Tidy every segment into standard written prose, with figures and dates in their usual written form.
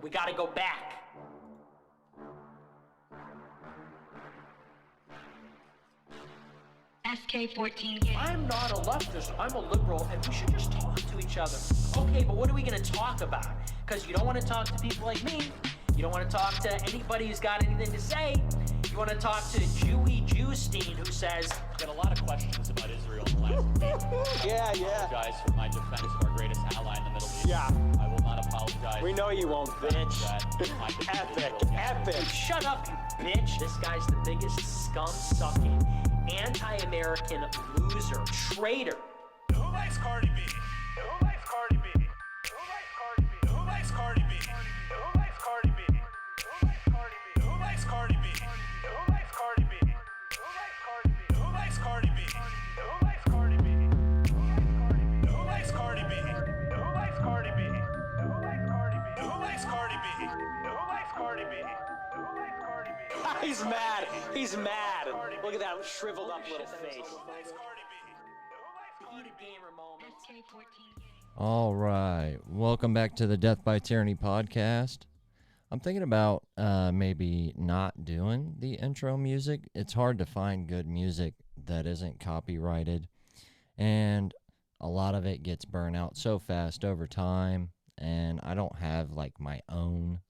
We gotta go back. SK14. I'm not a leftist, I'm a liberal, and we should just talk to each other. Okay, but what are we gonna talk about? Because you don't want to talk to people like me. You don't want to talk to anybody who's got anything to say. You want to talk to Jewy Jewstein, who says, I've got a lot of questions about Israel in the last week. Yeah. I apologize for my defense of our greatest ally in the Middle East. Yeah. I will not apologize. We know you won't, bitch. My defense of Epic, Israel. epic. shut up, you bitch. This guy's the biggest scum-sucking, anti-American loser, traitor. Who likes Cardi B? Who likes Cardi B? Who likes Cardi B? Who likes Cardi B? Who likes Cardi B? Who likes Cardi B? Who likes Cardi B? Who likes Cardi B? Who likes Cardi B? Who likes Cardi B? Who likes Cardi B? Who likes Cardi B? Who likes Cardi B? Who likes Cardi B? He's mad. He's mad. Look at that shriveled up little face. Who likes Cardi B? Eat a gamer moment. SK14. All right. Welcome back to the Death by Tyranny podcast. I'm thinking about maybe not doing the intro music. It's hard to find good music that isn't copyrighted, and a lot of it gets burnt out so fast over time, and I don't have like my own.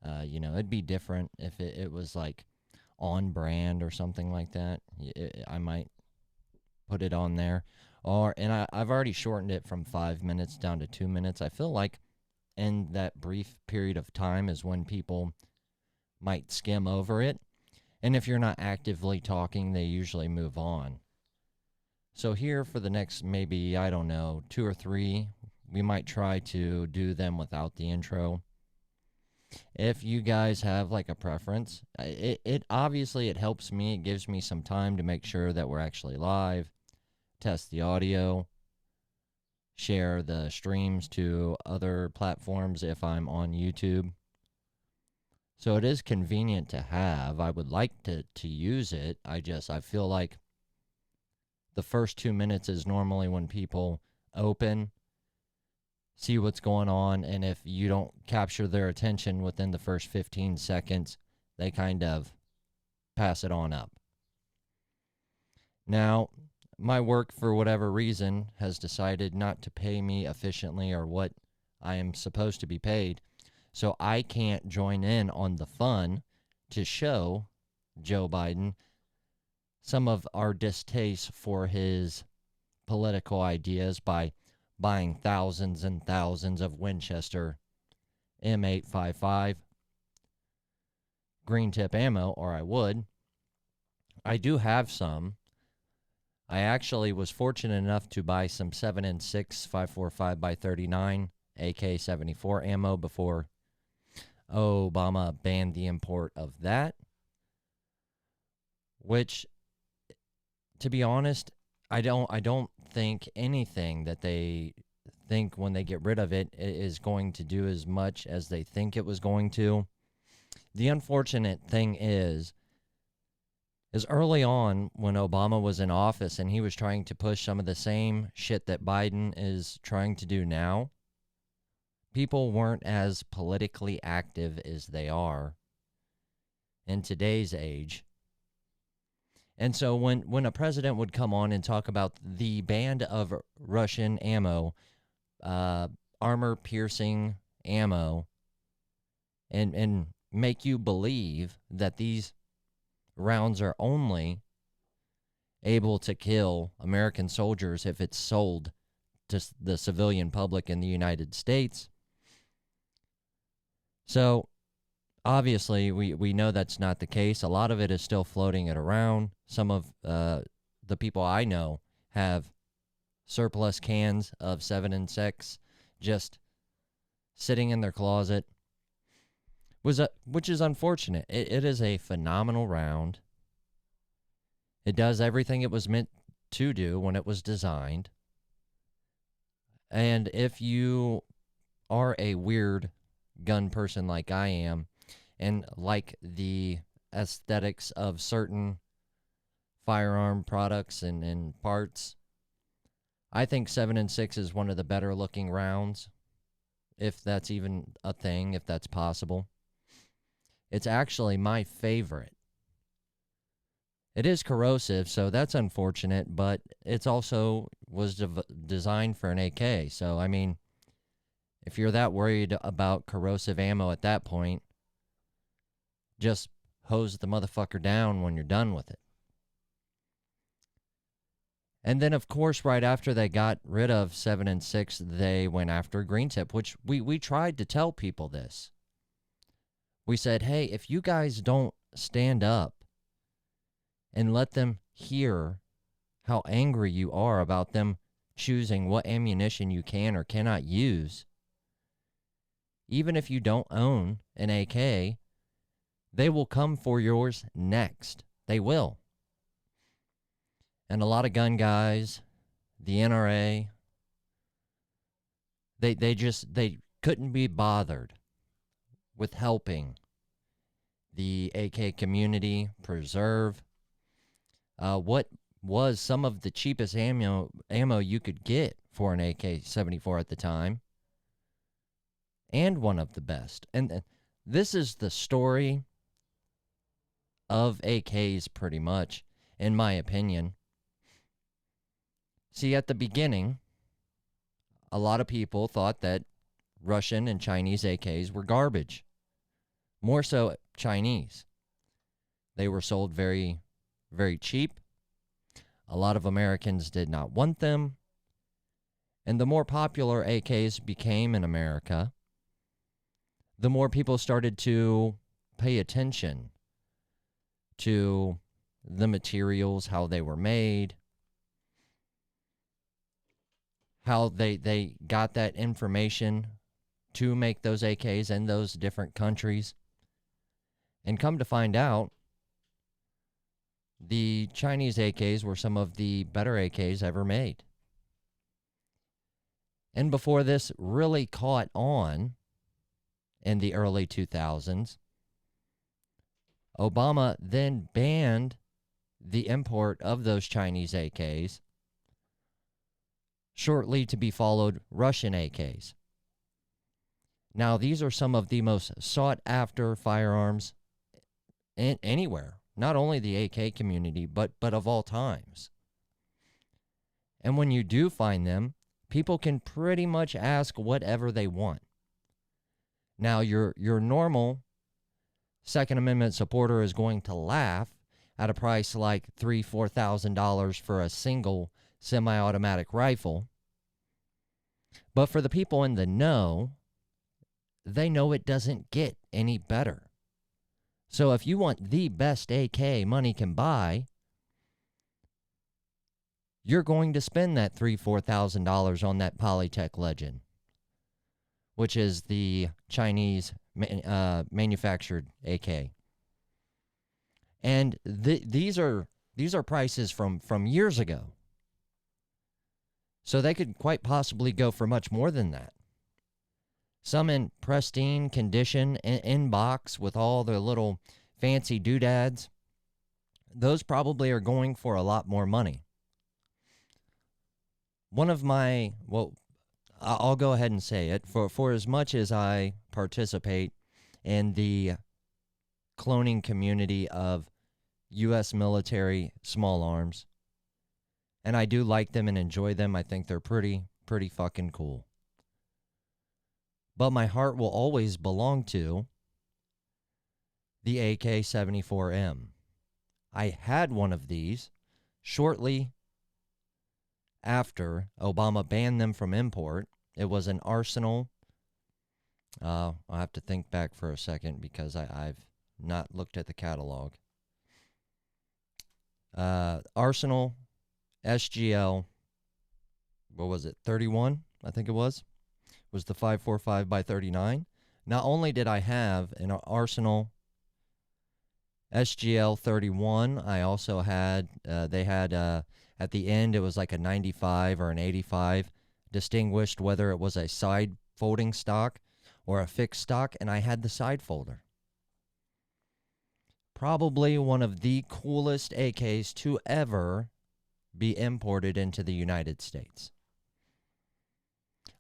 It'd be different if it was like on brand or something like that. I might put it on there. I've already shortened it from 5 minutes down to 2 minutes. I feel like in that brief period of time is when people might skim over it. And if you're not actively talking, they usually move on. So here for the next maybe, 2 or 3, we might try to do them without the intro. If you guys have like a preference, it obviously it helps me. It gives me some time to make sure that we're actually live, test the audio, share the streams to other platforms if I'm on YouTube. So it is convenient to have. I would like to use it. I feel like the first 2 minutes is normally when people open, see what's going on, and if you don't capture their attention within the first 15 seconds, they kind of pass it on up. Now, my work, for whatever reason, has decided not to pay me efficiently or what I am supposed to be paid, so I can't join in on the fun to show Joe Biden some of our distaste for his political ideas by buying thousands and thousands of Winchester m855 green tip ammo, or I would. I do have some. I actually was fortunate enough to buy some 7.6 545x39 AK-74 ammo before Obama banned the import of that, which, to be honest, I don't think anything that they think when they get rid of it is going to do as much as they think it was going to. The unfortunate thing is early on when Obama was in office and he was trying to push some of the same shit that Biden is trying to do now, people weren't as politically active as they are in today's age. And so when a president would come on and talk about the ban of Russian ammo, armor-piercing ammo, and make you believe that these rounds are only able to kill American soldiers if it's sold to the civilian public in the United States. So obviously, we know that's not the case. A lot of it is still floating it around. Some of the people I know have surplus cans of 7.6 just sitting in their closet, which is unfortunate. It is a phenomenal round. It does everything it was meant to do when it was designed. And if you are a weird gun person like I am, and like the aesthetics of certain firearm products and parts, I think 7.6 is one of the better looking rounds if that's even a thing, if that's possible. It's actually my favorite. It is corrosive, so that's unfortunate, but it's also was designed for an AK. So, I mean, if you're that worried about corrosive ammo at that point, just hose the motherfucker down when you're done with it. And then, of course, right after they got rid of 7 and 6, they went after green tip, which we tried to tell people this. We said, hey, if you guys don't stand up and let them hear how angry you are about them choosing what ammunition you can or cannot use, even if you don't own an AK, they will come for yours next. They will. And a lot of gun guys, the NRA, they couldn't be bothered with helping the AK community preserve what was some of the cheapest ammo you could get for an AK-74 at the time, and one of the best. And this is the story of AKs pretty much, in my opinion. See, at the beginning, a lot of people thought that Russian and Chinese AKs were garbage. More so Chinese. They were sold very, very cheap. A lot of Americans did not want them. And the more popular AKs became in America, the more people started to pay attention to the materials, how they were made, how they got that information to make those AKs in those different countries. And come to find out, the Chinese AKs were some of the better AKs ever made. And before this really caught on in the early 2000s, Obama then banned the import of those Chinese AKs, shortly to be followed Russian AKs. Now, these are some of the most sought-after firearms anywhere, not only the AK community, but of all times. And when you do find them, people can pretty much ask whatever they want. Now, your normal Second Amendment supporter is going to laugh at a price like $3,000-$4,000 for a single semi-automatic rifle. But for the people in the know, they know it doesn't get any better. So if you want the best AK money can buy, you're going to spend that $3,000-$4,000 on that Polytech Legend, which is the Chinese manufactured AK. And these are prices from years ago. So they could quite possibly go for much more than that. Some in pristine condition, in box with all their little fancy doodads. Those probably are going for a lot more money. One of my, well, I'll go ahead and say it. For as much as I participate in the cloning community of U.S. military small arms, and I do like them and enjoy them, I think they're pretty fucking cool. But my heart will always belong to the AK-74M. I had one of these shortly after Obama banned them from import. It was an Arsenal. I'll have to think back for a second because I've not looked at the catalog. Arsenal SGL, what was it, 31, I think it was the 545 by 39. Not only did I have an Arsenal SGL 31, I also had, they had, at the end, it was like a 95 or an 85, distinguished whether it was a side folding stock or a fixed stock, and I had the side folder. Probably one of the coolest AKs to ever be imported into the United States.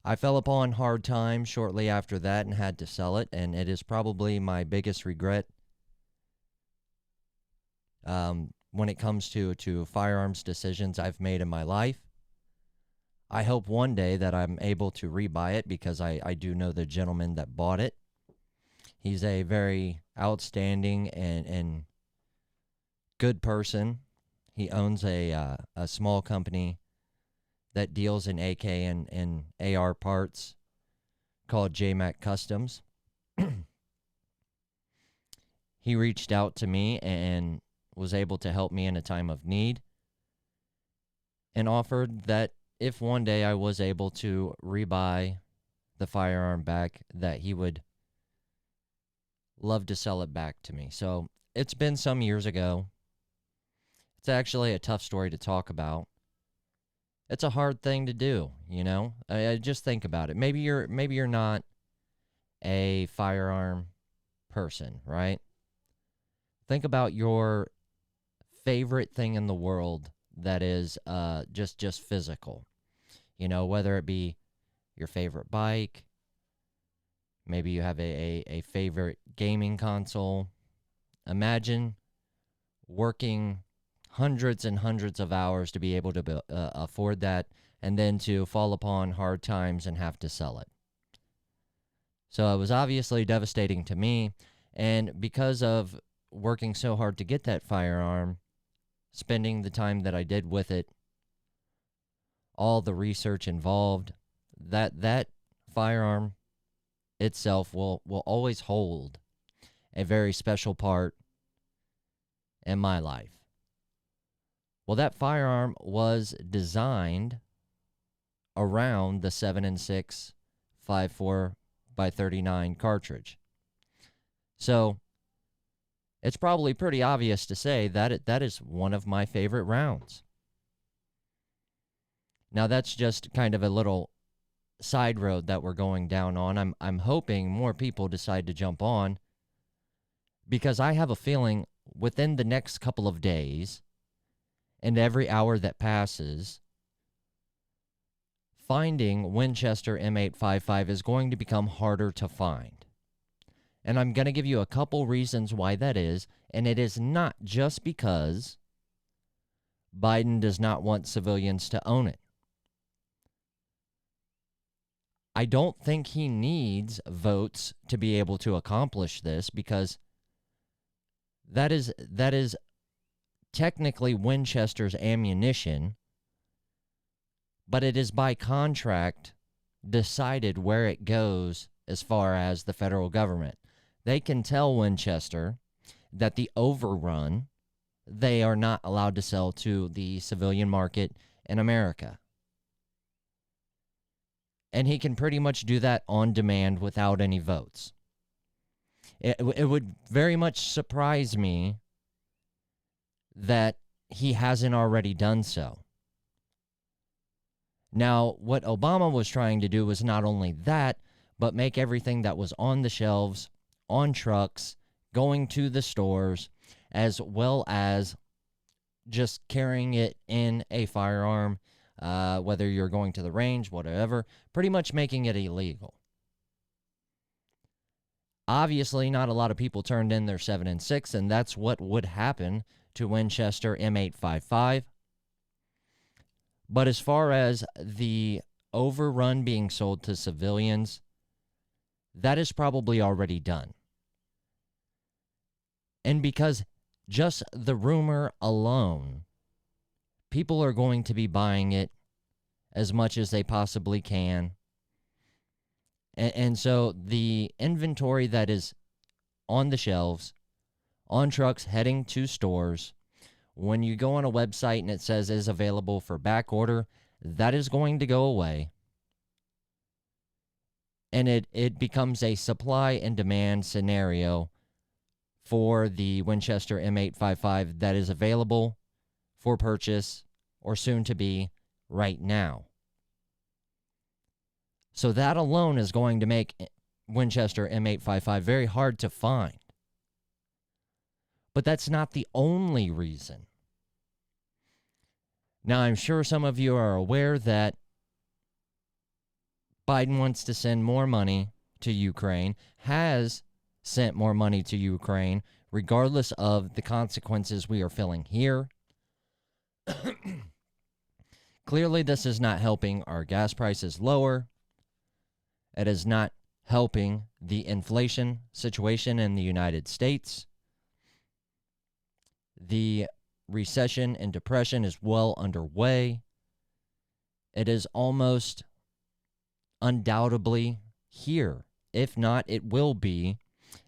I fell upon hard times shortly after that and had to sell it, and it is probably my biggest regret when it comes to firearms decisions I've made in my life. I hope one day that I'm able to rebuy it because I do know the gentleman that bought it. He's a very outstanding and good person. He owns a small company that deals in AK and AR parts called JMac Customs. He reached out to me and was able to help me in a time of need and offered that if one day I was able to rebuy the firearm back, that he would love to sell it back to me. So it's been some years ago. It's actually a tough story to talk about. It's a hard thing to do, you know. I just think about it. Maybe you're not a firearm person, right? Think about your favorite thing in the world that is just physical. You know, whether it be your favorite bike, maybe you have a favorite gaming console. Imagine working hundreds and hundreds of hours to be able to afford that, and then to fall upon hard times and have to sell it. So it was obviously devastating to me, and because of working so hard to get that firearm, spending the time that I did with it, all the research involved, that firearm itself will always hold a very special part in my life. Well, that firearm was designed around the 7.6 54x39 cartridge. So it's probably pretty obvious to say that that is one of my favorite rounds. Now, that's just kind of a little side road that we're going down on. I'm hoping more people decide to jump on, because I have a feeling within the next couple of days and every hour that passes, finding Winchester M855 is going to become harder to find. And I'm going to give you a couple reasons why that is, and it is not just because Biden does not want civilians to own it. I don't think he needs votes to be able to accomplish this, because that is technically Winchester's ammunition, but it is by contract decided where it goes as far as the federal government. They can tell Winchester that the overrun, they are not allowed to sell to the civilian market in America. And he can pretty much do that on demand without any votes. It would very much surprise me that he hasn't already done so. Now, what Obama was trying to do was not only that, but make everything that was on the shelves, on trucks, going to the stores, as well as just carrying it in a firearm, whether you're going to the range, whatever, pretty much making it illegal. Obviously, not a lot of people turned in their 7.6, and that's what would happen to Winchester M855. But as far as the overrun being sold to civilians, that is probably already done. And because just the rumor alone, people are going to be buying it as much as they possibly can. And so the inventory that is on the shelves, on trucks heading to stores, when you go on a website and it says is available for back order, that is going to go away. And it becomes a supply and demand scenario for the Winchester M855 that is available for purchase, or soon to be, right now. So that alone is going to make Winchester M855 very hard to find. But that's not the only reason. Now, I'm sure some of you are aware that Biden wants to send more money to Ukraine, has sent more money to Ukraine, regardless of the consequences we are feeling here. Clearly, this is not helping our gas prices lower. It is not helping the inflation situation in the United States. The recession and depression is well underway. It is almost undoubtedly here. If not, it will be.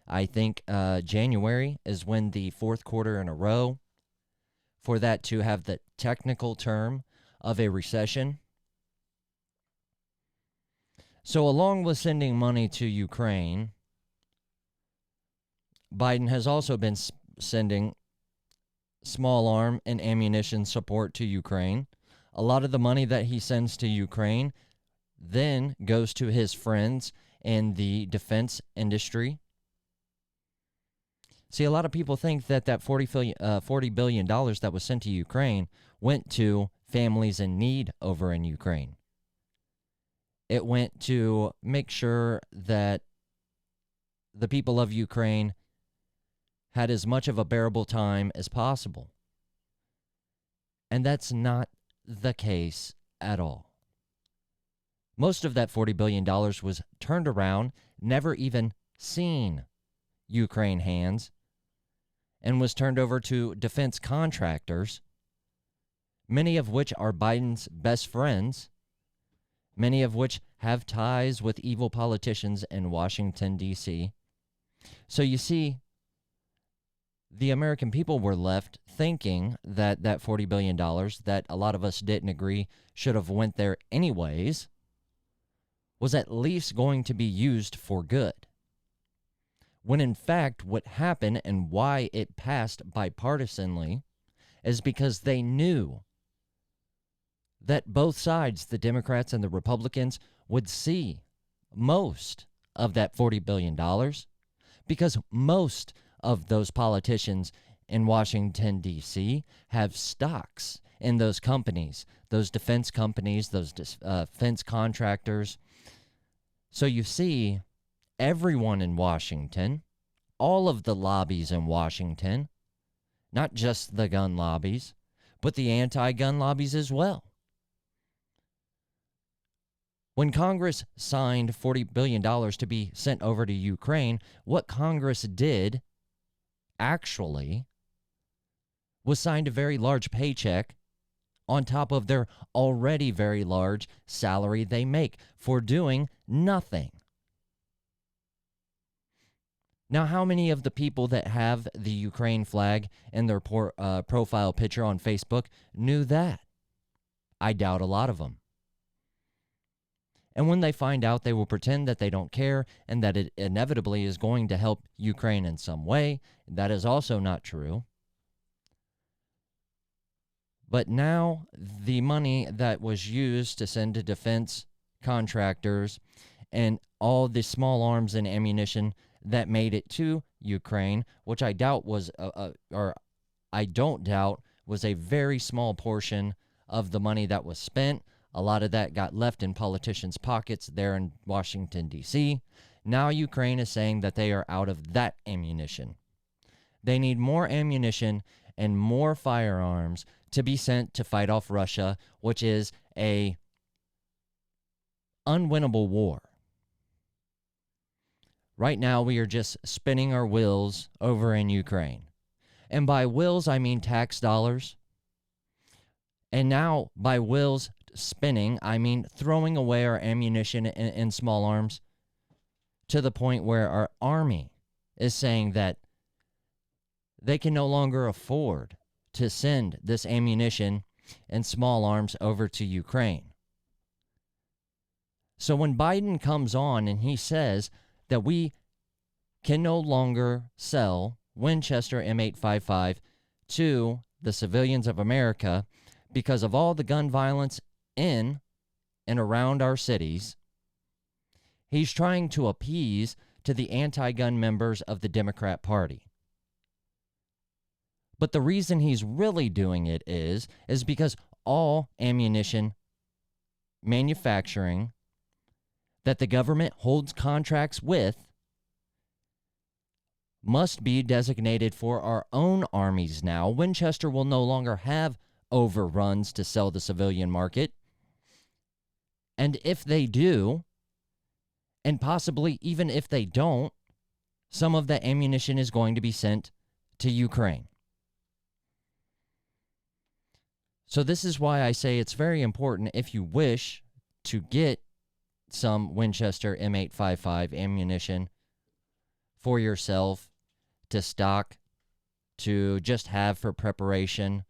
I think January is when the fourth quarter in a row for that to have the technical term of a recession. So along with sending money to Ukraine, Biden has also been sending small arm and ammunition support to Ukraine. A lot of the money that he sends to Ukraine then goes to his friends in the defense industry. See, a lot of people think that $40 billion that was sent to Ukraine went to families in need over in Ukraine. It went to make sure that the people of Ukraine had as much of a bearable time as possible. And that's not the case at all. Most of that $40 billion was turned around, never even seen Ukraine hands, and was turned over to defense contractors, many of which are Biden's best friends, many of which have ties with evil politicians in Washington, D.C. So you see, the American people were left thinking that that $40 billion that a lot of us didn't agree should have went there anyways was at least going to be used for good. When in fact what happened and why it passed bipartisanly is because they knew that both sides, the Democrats and the Republicans, would see most of that $40 billion because most of those politicians in Washington, D.C. have stocks in those companies, those defense companies, those defense contractors. So you see, everyone in Washington, all of the lobbies in Washington, not just the gun lobbies, but the anti-gun lobbies as well. When Congress signed $40 billion to be sent over to Ukraine, what Congress did actually was signed a very large paycheck on top of their already very large salary they make for doing nothing. Now, how many of the people that have the Ukraine flag in their profile picture on Facebook knew that? I doubt a lot of them. And when they find out, they will pretend that they don't care and that it inevitably is going to help Ukraine in some way. That is also not true. But now the money that was used to send to defense contractors and all the small arms and ammunition that made it to Ukraine, which I doubt was, I don't doubt was a very small portion of the money that was spent. A lot of that got left in politicians' pockets there in Washington, D.C. Now Ukraine is saying that they are out of that ammunition. They need more ammunition and more firearms to be sent to fight off Russia, which is a unwinnable war. Right now, we are just spinning our wheels over in Ukraine. And by wheels, I mean tax dollars. And now, by wheels spinning, I mean throwing away our ammunition and small arms to the point where our army is saying that they can no longer afford to send this ammunition and small arms over to Ukraine. So when Biden comes on and he says that we can no longer sell Winchester m855 to the civilians of America because of all the gun violence in and around our cities, he's trying to appease to the anti-gun members of the Democrat Party. But the reason he's really doing it is because all ammunition manufacturing that the government holds contracts with must be designated for our own armies now. Winchester will no longer have overruns to sell the civilian market. And if they do, and possibly even if they don't, some of that ammunition is going to be sent to Ukraine. So this is why I say it's very important, if you wish to get some Winchester m855 ammunition for yourself, to stock, to just have for preparation.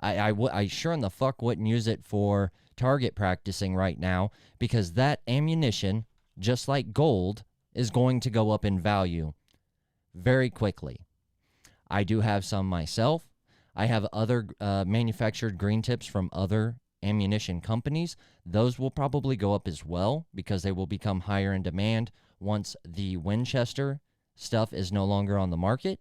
I sure in the fuck wouldn't use it for target practicing right now, because that ammunition, just like gold, is going to go up in value very quickly. I do have some myself. I have other manufactured green tips from other ammunition companies. Those will probably go up as well, because they will become higher in demand once the Winchester stuff is no longer on the market.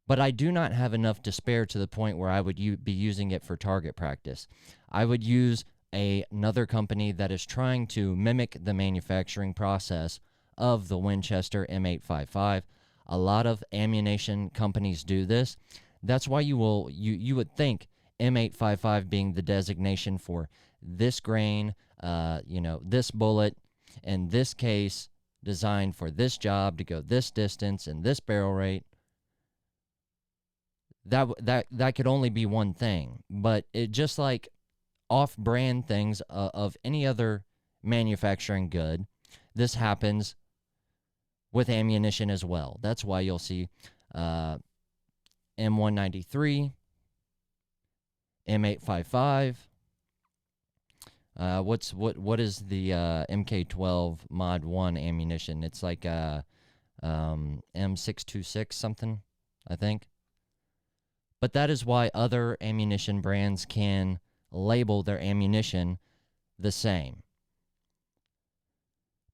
But I do not have enough to spare to the point where I would be using it for target practice. I would use another company that is trying to mimic the manufacturing process of the Winchester m855. A lot of ammunition companies do this. That's why you would think m855 being the designation for this grain, this bullet, and this case designed for this job to go this distance and this barrel rate. That could only be one thing, but it just like off-brand things of any other manufacturing good, this happens with ammunition as well. That's why you'll see M193, M855. What is the MK12 Mod 1 ammunition? It's like M626 something, I think. But that is why other ammunition brands can label their ammunition the same.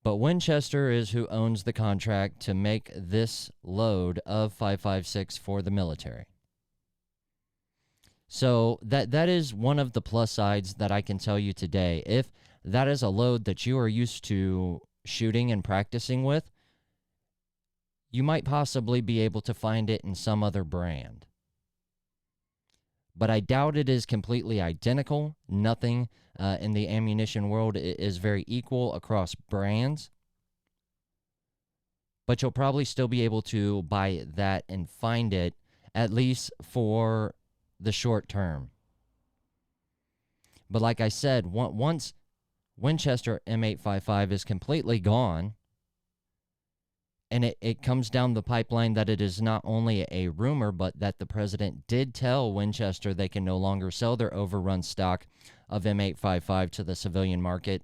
But Winchester is who owns the contract to make this load of 5.56 for the military. So that is one of the plus sides that I can tell you today. If that is a load that you are used to shooting and practicing with, you might possibly be able to find it in some other brand. But I doubt it is completely identical. Nothing in the ammunition world is very equal across brands. But you'll probably still be able to buy that and find it, at least for the short term. But like I said, once Winchester M855 is completely gone, and it comes down the pipeline that it is not only a rumor, but that the president did tell Winchester they can no longer sell their overrun stock of M855 to the civilian market,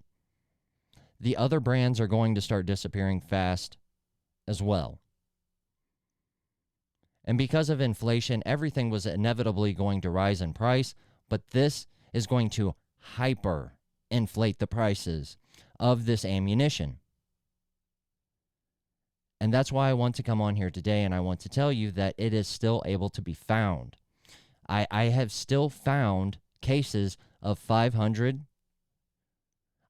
the other brands are going to start disappearing fast as well. And because of inflation, everything was inevitably going to rise in price, but this is going to hyper inflate the prices of this ammunition. And that's why I want to come on here today, and I want to tell you that it is still able to be found. I have still found cases of 500.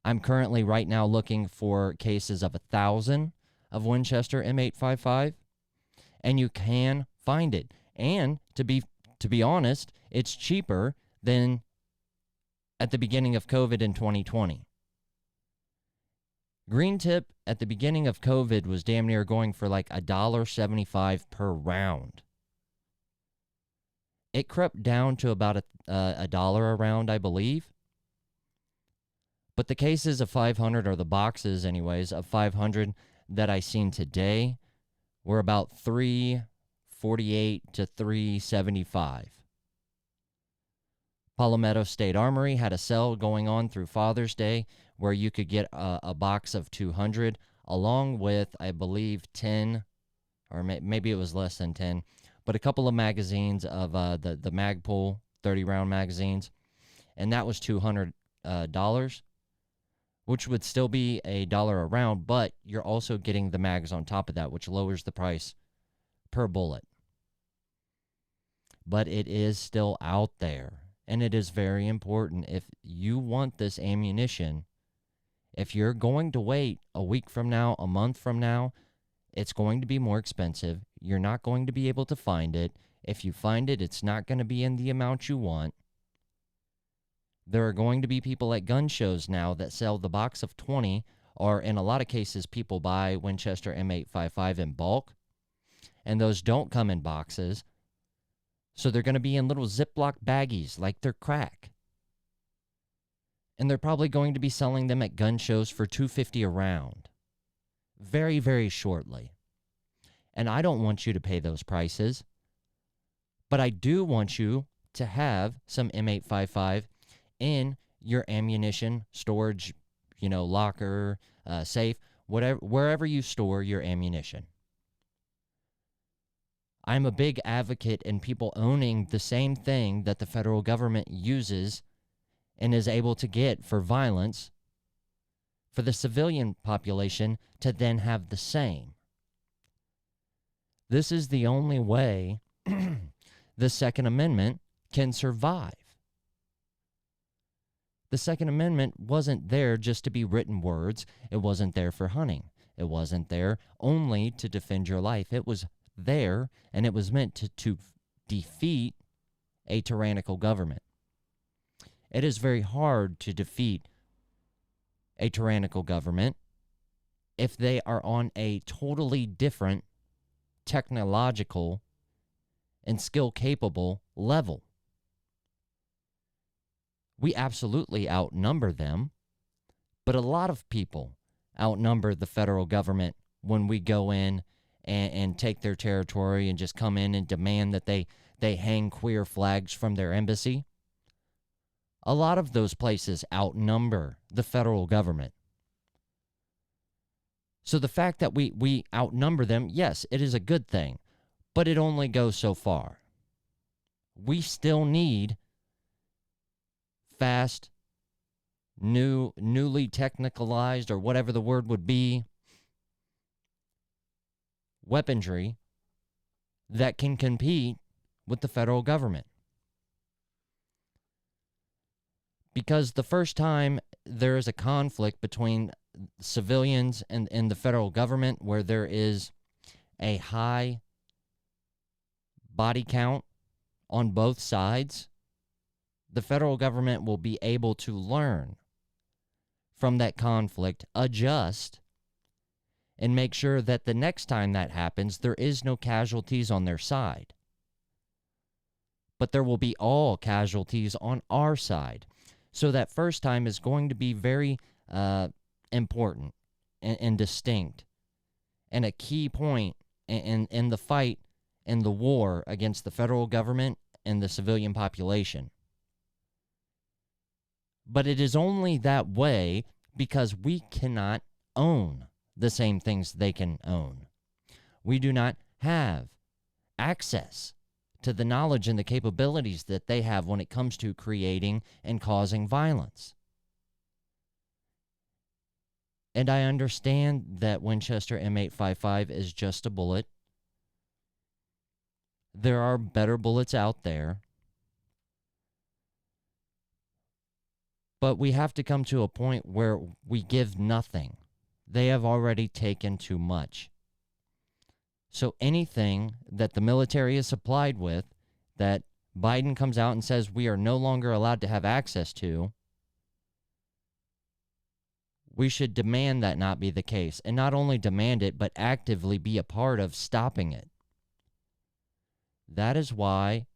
I'm currently right now looking for cases of 1,000 of Winchester M855, and you can find it. And to be honest, it's cheaper than at the beginning of COVID in 2020. Green tip at the beginning of COVID was damn near going for like $1.75 per round. It crept down to about a dollar a round, I believe. But the cases of 500, or the boxes anyways, of 500 that I seen today were about $3.48 to $3.75. Palmetto State Armory had a sale going on through Father's Day where you could get a box of 200 along with, I believe, 10, or maybe it was less than 10, but a couple of magazines of the Magpul 30-round magazines, and that was $200, which would still be $1 a round, but you're also getting the mags on top of that, which lowers the price per bullet. But it is still out there. And it is very important. If you want this ammunition, If you're going to wait a week from now, a month from now, it's going to be more expensive. You're not going to be able to find it. If you find it, it's not going to be in the amount you want. There are going to be people at gun shows now that sell the box of 20, or in a lot of cases, people buy Winchester M855 in bulk, and those don't come in boxes. So they're going to be in little Ziploc baggies like they're crack. And they're probably going to be selling them at gun shows for $250 a round very, very shortly. And I don't want you to pay those prices, but I do want you to have some M855 in your ammunition storage, locker, safe, whatever, wherever you store your ammunition. I'm a big advocate in people owning the same thing that the federal government uses and is able to get for violence, for the civilian population to then have the same. This is the only way the Second Amendment can survive. The Second Amendment wasn't there just to be written words. It wasn't there for hunting. It wasn't there only to defend your life. It was there, and it was meant to defeat a tyrannical government. It is very hard to defeat a tyrannical government if they are on a totally different technological and skill-capable level. We absolutely outnumber them, but a lot of people outnumber the federal government when we go in and take their territory and just come in and demand that they hang queer flags from their embassy. A lot of those places outnumber the federal government. So the fact that we outnumber them, yes, it is a good thing, but it only goes so far. We still need fast, newly technicalized, or whatever the word would be, weaponry that can compete with the federal government. Because the first time there is a conflict between civilians and the federal government where there is a high body count on both sides, the federal government will be able to learn from that conflict, adjust, and make sure that the next time that happens, there is no casualties on their side. But there will be all casualties on our side. So that first time is going to be very important and distinct, and a key point in the fight and the war against the federal government and the civilian population. But it is only that way because we cannot own the same things they can own. We do not have access to the knowledge and the capabilities that they have when it comes to creating and causing violence. And I understand that Winchester M855 is just a bullet. There are better bullets out there. But we have to come to a point where we give nothing. They have already taken too much. So anything that the military is supplied with, that Biden comes out and says we are no longer allowed to have access to, we should demand that not be the case. And not only demand it, but actively be a part of stopping it. That is why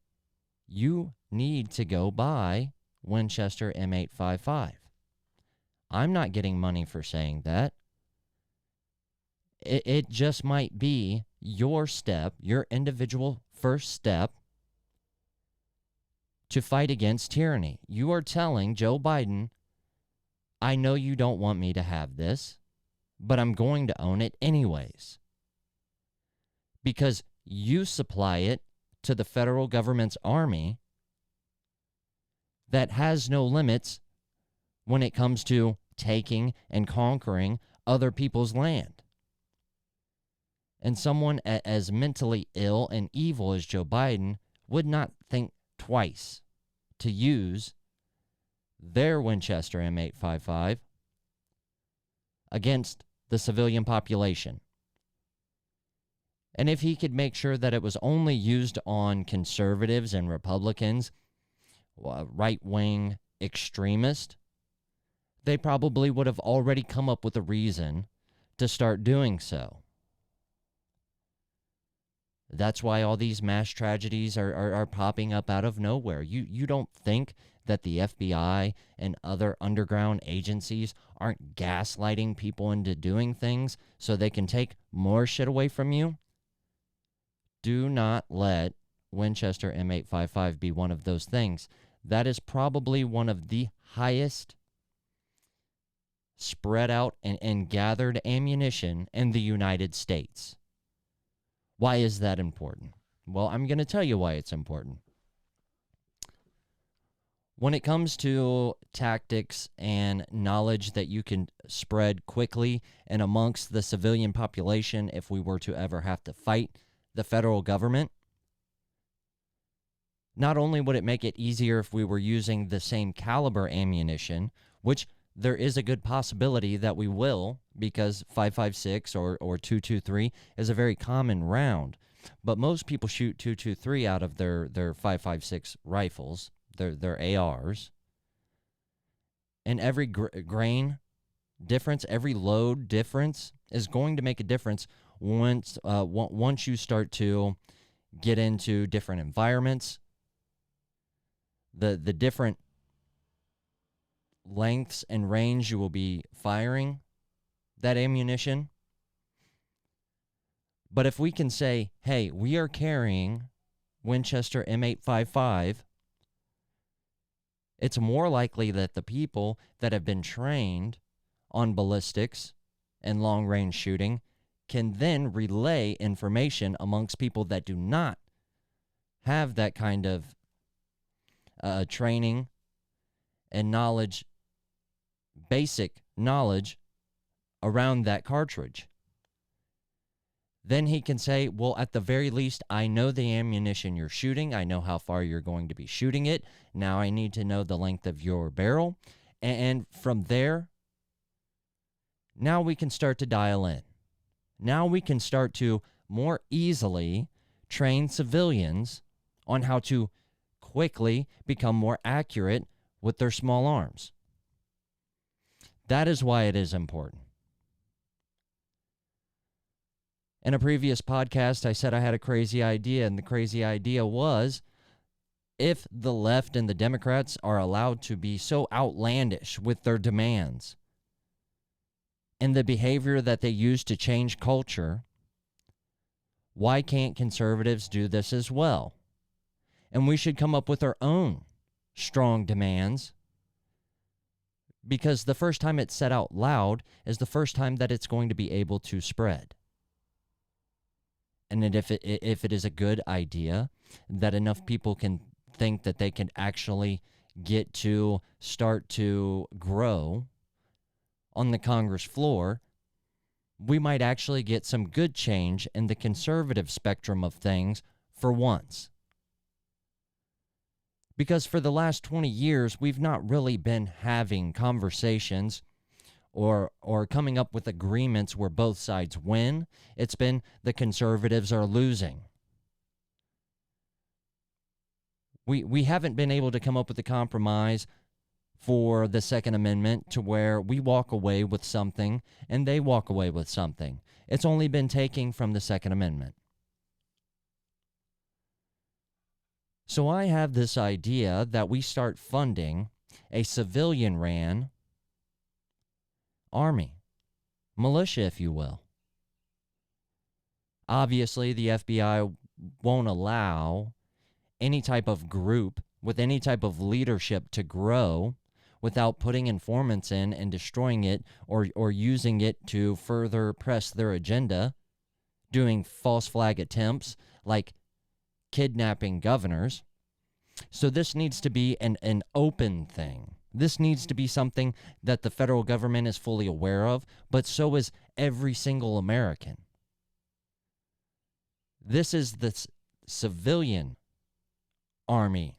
you need to go buy Winchester M855. I'm not getting money for saying that. It just might be your step, your individual first step to fight against tyranny. You are telling Joe Biden, I know you don't want me to have this, but I'm going to own it anyways. Because you supply it to the federal government's army that has no limits when it comes to taking and conquering other people's land. And someone as mentally ill and evil as Joe Biden would not think twice to use their Winchester M855 against the civilian population. And if he could make sure that it was only used on conservatives and Republicans, right-wing extremists, they probably would have already come up with a reason to start doing so. That's why all these mass tragedies are popping up out of nowhere. You don't think that the FBI and other underground agencies aren't gaslighting people into doing things so they can take more shit away from you? Do not let Winchester M855 be one of those things. That is probably one of the highest spread out and gathered ammunition in the United States. Why is that important? Well, I'm going to tell you why it's important. When it comes to tactics and knowledge that you can spread quickly and amongst the civilian population, if we were to ever have to fight the federal government, not only would it make it easier if we were using the same caliber ammunition, which there is a good possibility that we will, because 5.56 or 2.23 is a very common round. But most people shoot 2.23 out of their 5.56 rifles, their ARs. And every grain difference, every load difference is going to make a difference once you start to get into different environments. The different lengths and range you will be firing that ammunition. But if we can say, hey, we are carrying Winchester M855, it's more likely that the people that have been trained on ballistics and long-range shooting can then relay information amongst people that do not have that kind of training and knowledge, basic knowledge around that cartridge. Then he can say, well, at the very least, I know the ammunition you're shooting. I know how far you're going to be shooting it. Now I need to know the length of your barrel. And from there, now we can start to dial in. Now we can start to more easily train civilians on how to quickly become more accurate with their small arms. That is why it is important. In a previous podcast, I said I had a crazy idea, and the crazy idea was if the left and the Democrats are allowed to be so outlandish with their demands and the behavior that they use to change culture, why can't conservatives do this as well? And we should come up with our own strong demands, because the first time it's said out loud is the first time that it's going to be able to spread. And if it is a good idea that enough people can think that they can actually get to start to grow on the Congress floor, we might actually get some good change in the conservative spectrum of things for once. Because for the last 20 years, we've not really been having conversations or coming up with agreements where both sides win. It's been the conservatives are losing. We haven't been able to come up with a compromise for the Second Amendment to where we walk away with something and they walk away with something. It's only been taking from the Second Amendment. So I have this idea that we start funding a civilian-ran army, militia, if you will. Obviously, the FBI won't allow any type of group with any type of leadership to grow without putting informants in and destroying it or using it to further press their agenda, doing false flag attempts like kidnapping governors. So this needs to be an open thing. This needs to be something that the federal government is fully aware of, but so is every single American. This is the civilian army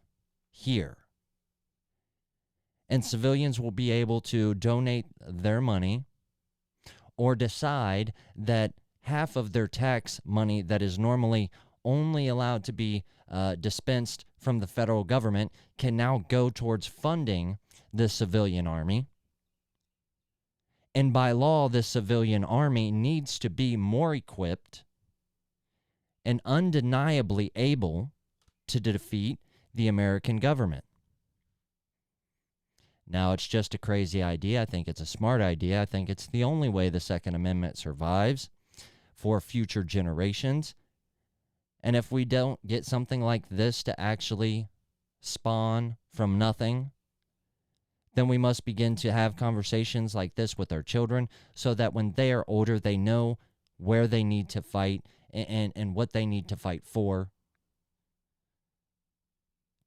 here. And civilians will be able to donate their money or decide that half of their tax money that is normally only allowed to be dispensed from the federal government can now go towards funding the civilian army. And by law, the civilian army needs to be more equipped and undeniably able to defeat the American government. Now, it's just a crazy idea. I think it's a smart idea. I think it's the only way the Second Amendment survives for future generations. And if we don't get something like this to actually spawn from nothing, then we must begin to have conversations like this with our children so that when they are older, they know where they need to fight and what they need to fight for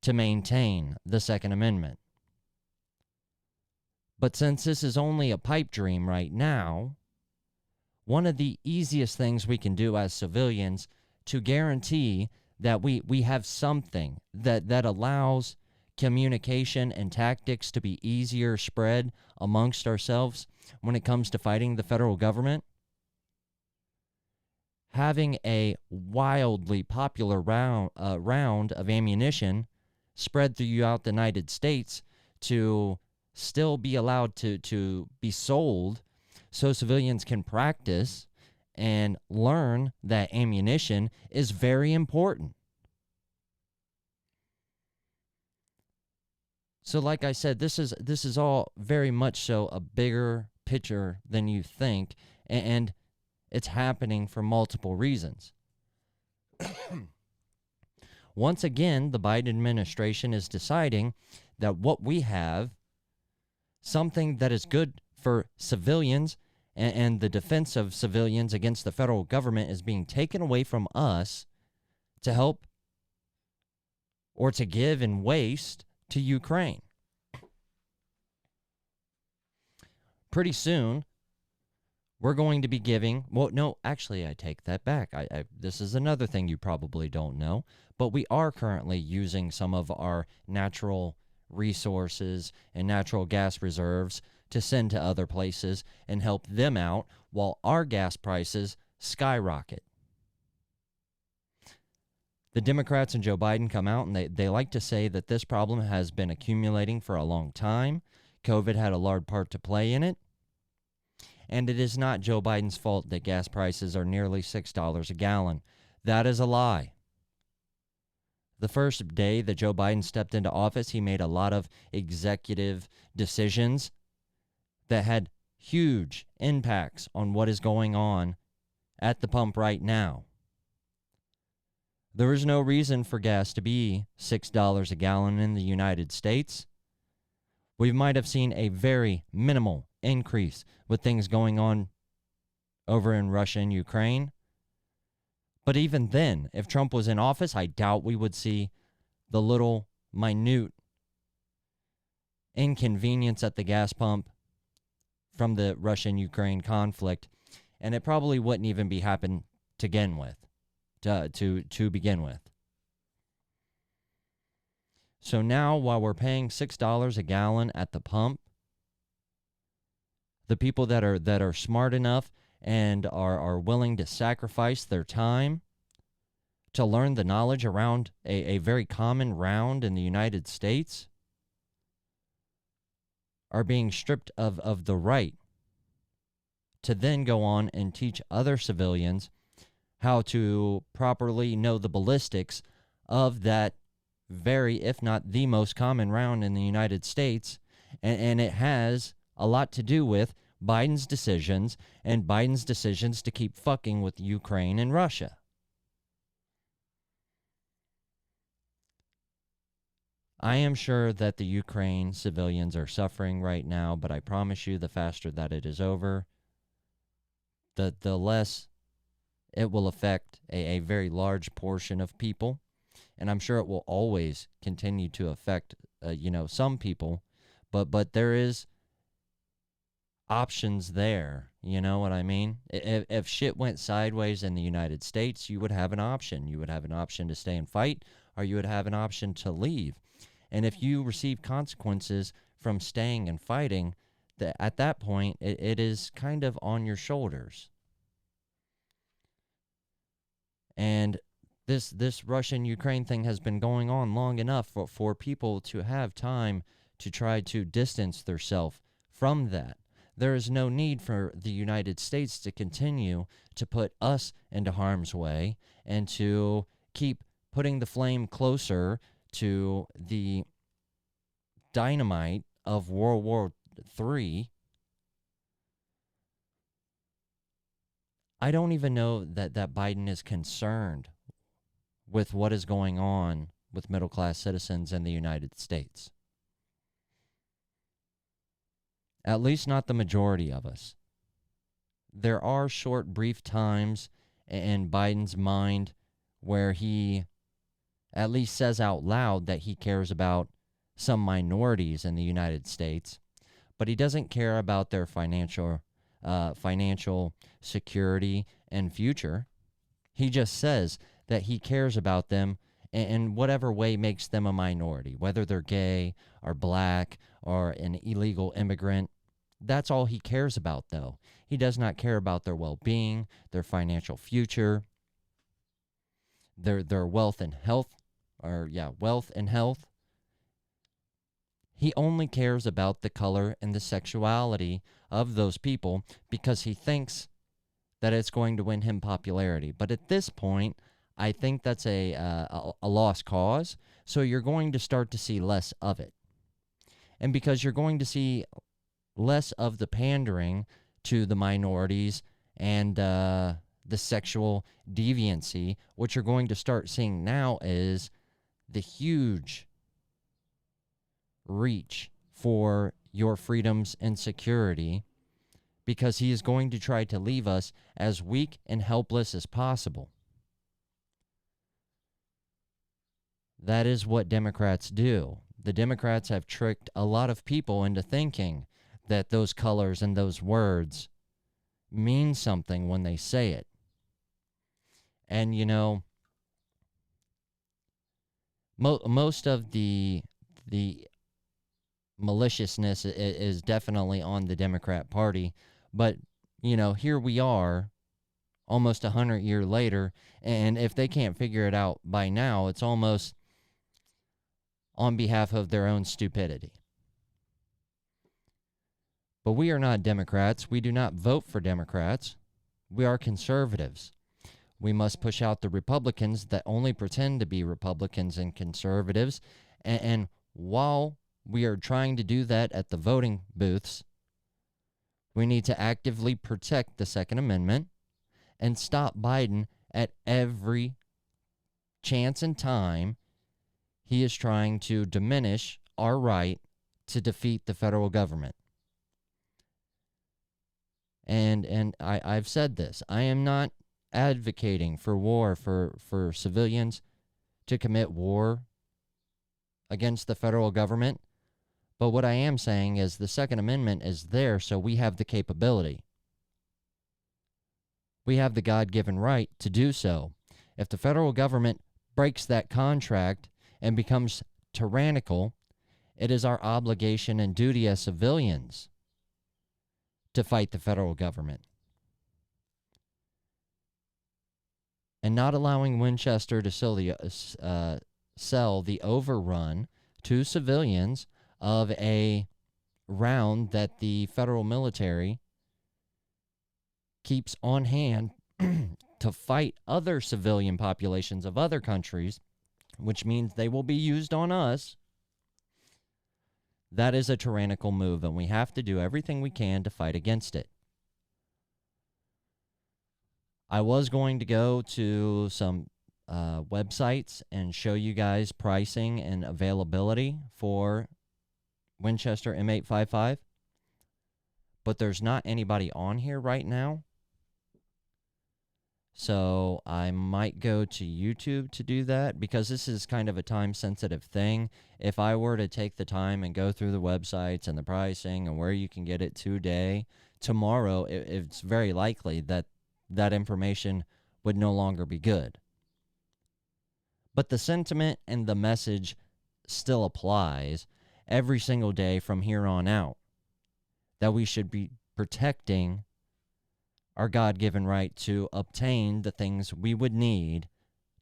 to maintain the Second Amendment. But since this is only a pipe dream right now, one of the easiest things we can do as civilians to guarantee that we have something that allows communication and tactics to be easier spread amongst ourselves when it comes to fighting the federal government, having a wildly popular round of ammunition spread throughout the United States to still be allowed to be sold so civilians can practice and learn that ammunition is very important. So like I said, this is all very much so a bigger picture than you think, and it's happening for multiple reasons. Once again, the Biden administration is deciding that what we have, something that is good for civilians and the defense of civilians against the federal government, is being taken away from us to help or to give and waste to Ukraine. Pretty soon, we're going to be giving, well, no, actually, I take that back. This is another thing you probably don't know, but we are currently using some of our natural resources and natural gas reserves to send to other places and help them out while our gas prices skyrocket. The Democrats and Joe Biden come out and they like to say that this problem has been accumulating for a long time. COVID had a large part to play in it. And it is not Joe Biden's fault that gas prices are nearly $6 a gallon. That is a lie. The first day that Joe Biden stepped into office, he made a lot of executive decisions that had huge impacts on what is going on at the pump right now. There is no reason for gas to be $6 a gallon in the United States. We might have seen a very minimal increase with things going on over in Russia and Ukraine. But even then, if Trump was in office, I doubt we would see the little minute inconvenience at the gas pump from the Russian-Ukraine conflict, and it probably wouldn't even be happening to begin with. So now, while we're paying $6 a gallon at the pump, the people that are smart enough and are willing to sacrifice their time to learn the knowledge around a very common round in the United States are being stripped of the right to then go on and teach other civilians how to properly know the ballistics of that very, if not the most common round in the United States. And it has a lot to do with Biden's decisions and Biden's decisions to keep fucking with Ukraine and Russia. I am sure that the Ukraine civilians are suffering right now, but I promise you the faster that it is over, the less it will affect a very large portion of people. And I'm sure it will always continue to affect, some people, but there is options there. You know what I mean? If shit went sideways in the United States, you would have an option. You would have an option to stay and fight, or you would have an option to leave. And if you receive consequences from staying and fighting, at that point, it is kind of on your shoulders. And this Russian-Ukraine thing has been going on long enough for people to have time to try to distance themselves from that. There is no need for the United States to continue to put us into harm's way and to keep putting the flame closer to the dynamite of World War III. I don't even know that Biden is concerned with what is going on with middle-class citizens in the United States. At least not the majority of us. There are short, brief times in Biden's mind where he at least says out loud that he cares about some minorities in the United States, but he doesn't care about their financial security and future. He just says that he cares about them in whatever way makes them a minority, whether they're gay or black or an illegal immigrant. That's all he cares about, though. He does not care about their well-being, their financial future, their wealth and health, wealth and health. He only cares about the color and the sexuality of those people because he thinks that it's going to win him popularity. But at this point, I think that's a lost cause, so you're going to start to see less of it. And because you're going to see less of the pandering to the minorities and the sexual deviancy, what you're going to start seeing now is the huge reach for your freedoms and security, because he is going to try to leave us as weak and helpless as possible. That is what Democrats do. The Democrats have tricked a lot of people into thinking that those colors and those words mean something when they say it. And, you know, most of the maliciousness is definitely on the Democrat Party. But, you know, here we are almost 100 years later, and if they can't figure it out by now, it's almost on behalf of their own stupidity. But we are not Democrats. We do not vote for Democrats. We are conservatives. We must push out the Republicans that only pretend to be Republicans and conservatives. And while we are trying to do that at the voting booths, we need to actively protect the Second Amendment and stop Biden at every chance and time he is trying to diminish our right to defeat the federal government. And I've said this. I am not advocating for war for civilians to commit war against the federal government. But what I am saying is the Second Amendment is there so we have the capability. We have the God-given right to do so. If the federal government breaks that contract and becomes tyrannical, it is our obligation and duty as civilians to fight the federal government. And not allowing Winchester to sell the overrun to civilians of a round that the federal military keeps on hand to fight other civilian populations of other countries, which means they will be used on us. That is a tyrannical move, and we have to do everything we can to fight against it. I was going to go to some websites and show you guys pricing and availability for Winchester M855, but there's not anybody on here right now. So I might go to YouTube to do that because this is kind of a time-sensitive thing. If I were to take the time and go through the websites and the pricing and where you can get it today, tomorrow, it's very likely that that information would no longer be good. But the sentiment and the message still applies every single day from here on out. that we should be protecting our God-given right to obtain the things we would need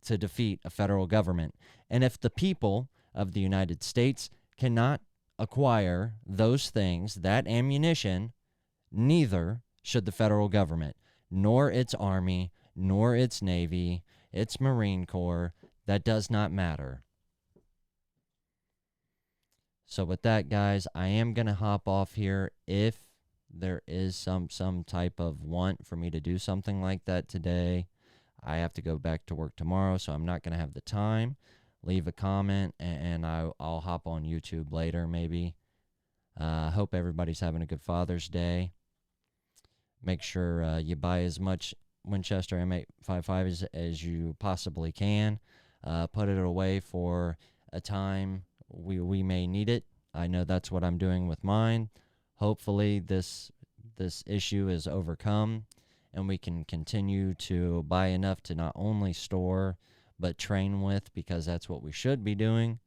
to defeat a federal government. And if the people of the United States cannot acquire those things, that ammunition, neither should the federal government, nor its Army, nor its Navy, its Marine Corps. That does not matter. So with that, guys, I am going to hop off here. If there is some type of want for me to do something like that today, I have to go back to work tomorrow, so I'm not going to have the time. Leave a comment, and I'll hop on YouTube later maybe. Hope everybody's having a good Father's Day. Make sure you buy as much Winchester m855 as you possibly can. Put it away for a time we may need it. I know that's what I'm doing with mine. Hopefully this issue is overcome and we can continue to buy enough to not only store but train with, because that's what we should be doing.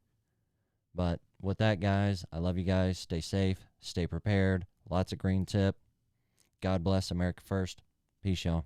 But with that, guys, I love you guys. Stay safe, stay prepared. Lots of green tip. God bless. America first. Peace, y'all.